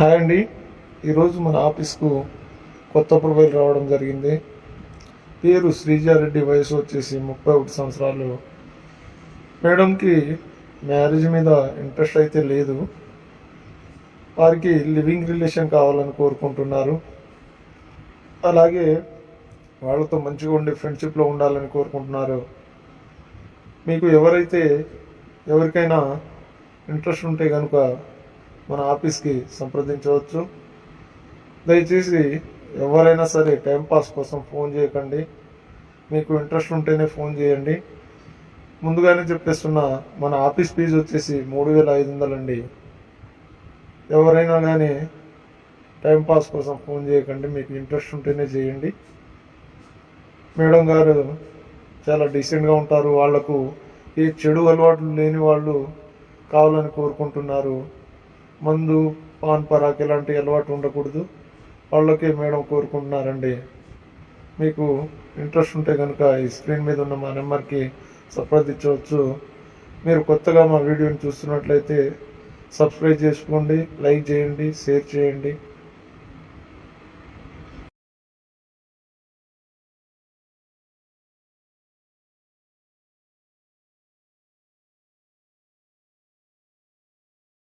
Hi అండి. ఈరోజు మన ఆఫీస్కు కొత్త ప్రొఫైల్ రావడం జరిగింది. పేరు శ్రీజారెడ్డి, వయసు వచ్చేసి 31 సంవత్సరాలు. మేడంకి మ్యారేజ్ మీద ఇంట్రెస్ట్ అయితే లేదు. వారికి లివింగ్ రిలేషన్ కావాలని కోరుకుంటున్నారు. అలాగే వాళ్ళతో మంచిగా ఉండే ఫ్రెండ్షిప్లో ఉండాలని కోరుకుంటున్నారు. మీకు ఎవరికైనా ఇంట్రెస్ట్ ఉంటే కనుక మన ఆఫీస్కి సంప్రదించవచ్చు. దయచేసి ఎవరైనా సరే టైంపాస్ కోసం ఫోన్ చేయకండి. మీకు ఇంట్రెస్ట్ ఉంటేనే ఫోన్ చేయండి. ముందుగానే చెప్పేస్తున్నా, మన ఆఫీస్ ఫీజు వచ్చేసి 3500 అండి. ఎవరైనా కానీ టైంపాస్ కోసం ఫోన్ చేయకండి, మీకు ఇంట్రెస్ట్ ఉంటేనే చేయండి. మేడం గారు చాలా డీసెంట్గా ఉంటారు. వాళ్లకు ఏ చెడు అలవాట్లు లేని వాళ్ళు కావాలని కోరుకుంటున్నారు. మందు, పాన్ పరాక్ ఇలాంటి అలవాటు ఉండకూడదు. వాళ్ళకే మేడం కోరుకుంటున్నారండి. మీకు ఇంట్రెస్ట్ ఉంటే కనుక ఈ స్క్రీన్ మీద ఉన్న మా నెంబర్కి సంప్రదించవచ్చు. మీరు కొత్తగా మా వీడియోని చూస్తున్నట్లయితే సబ్స్క్రైబ్ చేసుకోండి, లైక్ చేయండి, షేర్ చేయండి.